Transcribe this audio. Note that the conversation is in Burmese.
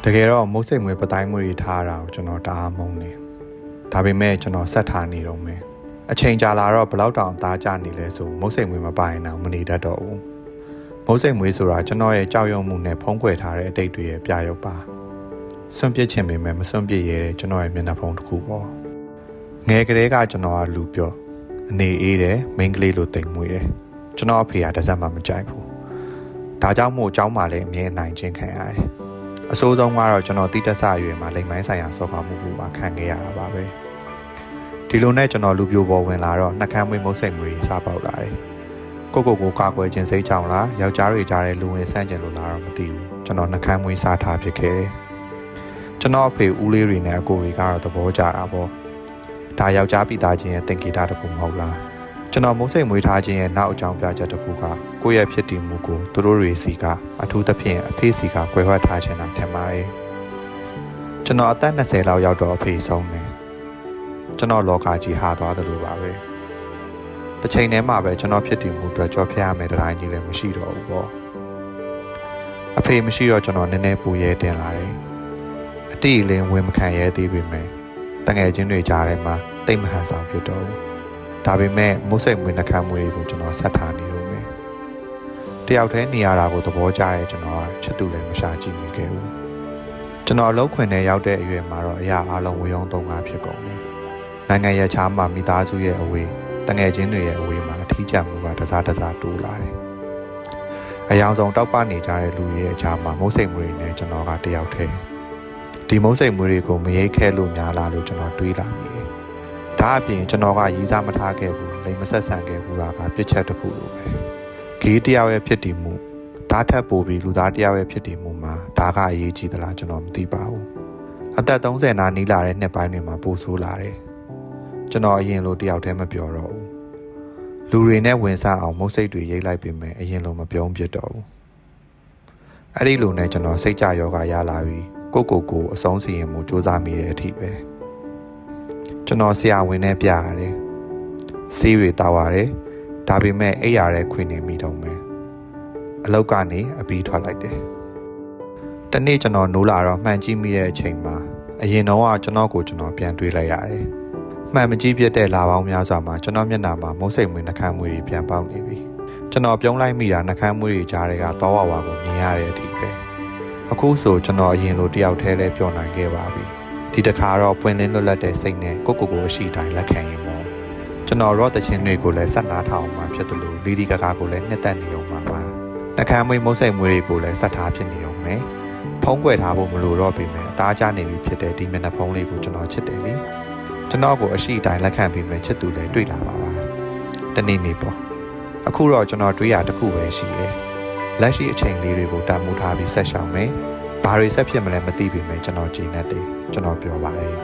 တကယ်တော့မုတ်စိတ်မွေးပတိုင်းမွေးတွေထားတာကိုကျွန်တော်တအားမုန်းနေဒါပေမဲ့ကျွန်တော်ဆက်ထားနေတော့မယ်အချိန်ကြာလာတော့ဘလောက်တောင်သားကြနေလဲဆိုမုတ်စိတ်မွေးမပိုင်တော့မနေတတ်တော့ဘူးမုတ်စိတ်မွေးဆိုတာကျွန်တော်ရဲ့ကြောက်ရွံ့မှုနဲ့ဖုံးကွယ်ထားတဲ့အတိတ်တွေရဲ့ပြရုပ်ပါစွန့်ပစ်ခြင်းပေမဲ့မစွန့်ပစ်ရတဲ့ကျွန်တော်ရဲ့မျက်နှာဖုံးတစ်ခုပေါ့ငယ်ကလေးကကျွန်တော်ကလူပြောအနေအေးတယ်မိန်းကလေးလိုတိမ်မွေးတယ်ကျွန်တော်အဖေကတစ်စက်မှမကြိုက်ဘူးဒါကြောင့်မို့အเจ้าမှလည်းအမြဲနိုင်ခြင်းခံရတယ်အဆိုးဆုံးကတော့ကျွန်တော်တိတက်ဆအရွယ်မှာလိမ်မိုင်းဆိုင်ရာဆော့ကာမှုကိုပါခံခဲ့ရတာပါပဲဒီလိုနဲ့ကျွန်တော်လူပြိုပေါ်ဝင်လာတော့နှကမ်းမွေးမုတ်စိတ်မွေးစားပေါက်လာတယ်ကိုကာကွယ်ခြင်းစိတ်ကြောင့်လားယောက်ျားတွေကြားတဲ့လူဝင်ဆန့်ကျင်လို့လားတော့မသိဘူးကျွန်တော်နှကမ်းမွေးစားထားဖြစ်ခဲ့တယ်ကျွန်တော်အဖေဦးလေးတွေနဲ့အကိုတွေကတော့သဘောကျတာပေါ့ဒါယောက်ျားပိသားချင်းရဲ့သင်္ကေတတစ်ခုမဟုတ်လားကျွန်တော်မုတ်စိတ်မွေးထားခြင်းရဲ့နောက်အကြောင်းပြချက်တစ်ခုကကိုယ့်ရဲ့ဖြစ်တည်မှုကိုသူတို့တွေစီကအထူးသဖြင့်အဖေစီကကွယ်ဝှက်ထားခြင်းတာထင်ပါတယ်ကျွန်တော်အသက်20လောက်ရောက်တော့အဖေဆုံးတယ်ကျွန်တော်လောကကြီးဟာသွားတယ်လို့ပါပဲတစ်ချိန်တည်းမှာပဲကျွန်တော်ဖြစ်တည်မှုအတွက်ကြောဖြတ်ရမယ်တိုင်းကြီးလည်းမရှိတော့ဘူးပေါ့အဖေမရှိတော့ကျွန်တော်နည်းနည်းပူရဲတင်လာတယ်အတိအလင်းဝင်မခံရဲသေးပေမဲ့တငယ်ချင်းတွေကြားထဲမှာတိတ်မဟန်ဆောင်ဖြစ်တော့ဘူးဒါပေမဲ့မုတ်စိတ်မွေးနှကမ်းမွေးကိုကျွန်တော်ဆက်ထားနေလို့မယ်တယောက်တည်းနေရတာကိုသဘောကျတဲ့ကျွန်တော်ကချစ်သူလည်းမရှာကြည့်မိခဲ့ဘူးကျွန်တော်အလုပ်ခွင်ထဲရောက်တဲ့အရွယ်မှာတော့အရာအလုံးဝေုံသုံးကားဖြစ်ကုန်တယ်နိုင်ငံရဲ့ခြားမှာမိသားစုရဲ့အဝေးတငယ်ချင်းတွေရဲ့အဝေးမှာအထီးကျမှုကတစားတိုးလာတယ်အယောင်ဆောင်တောက်ပနေကြတဲ့လူရဲ့အချားမှာမုတ်စိတ်မွေးနဲ့ကျွန်တော်ကတယောက်တည်းဒီမုတ်စိတ်မွေးတွေကိုမရိတ်ခဲလို့များလာလို့ကျွန်တော်တွေးလာမိတယ်ဒါအပြင်ကျွန်တော်ကရီးစားမထားခဲ့ဘူးလိမ်မဆက်ဆံခဲ့ဘူးတာကပြစ်ချက်တစ်ခုလိုပဲဂေးတယောက်ရဲ့ဖြစ်တည်မှုဓာတ်ထပ်ပို့ပြီးလူသားတယောက်ရဲ့ဖြစ်တည်မှုမှာဒါကအရေးကြီးသလားကျွန်တော်မသိပါဘူးအသက်30နာနီးလာတဲ့နှစ်ပိုင်းတွေမှာပိုဆိုးလာတယ်ကျွန်တော်အရင်လိုတယောက်တည်းမပြောတော့ဘူးလူတွေနဲ့ဝင်စားအောင်မုတ်စိတ်တွေရိတ်လိုက်ပေမဲ့အရင်လိုမပြုံးပြစ်တော့ဘူးအဲ့ဒီလိုနဲ့ကျွန်တော်စိတ်ကြယောဂရလာပြီးကိုအဆုံးစီရင်မှုစူးစမ်းမိတဲ့အထိပဲကျွန်တော်ဆရာဝန်နဲ့ပြရတယ်ဆေးတွေတောက်ရတယ်ဒါပေမဲ့အိပ်ရတဲ့ခွေနေမိတော့မယ်အလောက်ကနေအပြီးထွက်လိုက်တယ်တနေ့ကျွန်တော်နိုးလာတော့မှန်ကြည့်မိတဲ့အချိန်မှာအရင်တော့ကျွန်တော်ပြန်တွေးလိုက်ရတယ်မှန်မကြည့်ပြတဲ့လာပေါင်းများစွာမှာကျွန်တော်မျက်နှာမှာမုတ်စိတ်မွေးနှကမ်းမွေးတွေပြန်ပေါက်နေပြီကျွန်တော်ပြုံးလိုက်မိတာနှကမ်းမွေးတွေကြားတွေကတောဝါကိုမြင်ရတဲ့အထိပဲအခုဆိုကျွန်တော်အရင်လိုတယောက်တည်းလဲပြောနိုင်ခဲ့ပါပြီဒီတစ်ခါတော့ပွင့်လင်းလွတ်လပ်တဲ့စိတ်နဲ့ကိုအရှိတိုင်းလက်ခံရင်ပေါ့ကျွန်တော်ရော့တချင်းတွေကိုလည်းဆက်နားထောင်မှဖြစ်တယ်လို့လီဒီကာကိုလည်းနှစ်သက်နေအောင်ပါနှကမ်းမွေးမုတ်စိတ်မွေးတွေကိုလည်းဆက်ထားဖြစ်နေအောင်မယ်ဖုံးကွယ်ထားဖို့မလိုတော့ပေမဲ့အသားကျနေပြီဖြစ်တဲ့ဒီမျက်နှာဖုံးလေးကိုကျွန်တော်ချစ်တယ်လေကျွန်တော်ကိုအရှိတိုင်းလက်ခံပြီးမှချစ်သူလည်းတွေ့လာပါတနေ့နေ့ပေါ့အခုတော့ကျွန်တော်တွေးရတစ်ခုပဲရှိတယ်လက်ရှိအချိန်လေးတွေကိုတန်ဖိုးထားပြီးဆက်ရှောင်မယ်ဘာတွေဆက်ဖြစ်မလဲမသိပေမဲ့ကျွန်တော်ကြည်နေတယ်ကျွန်တော်ပြောပါတယ်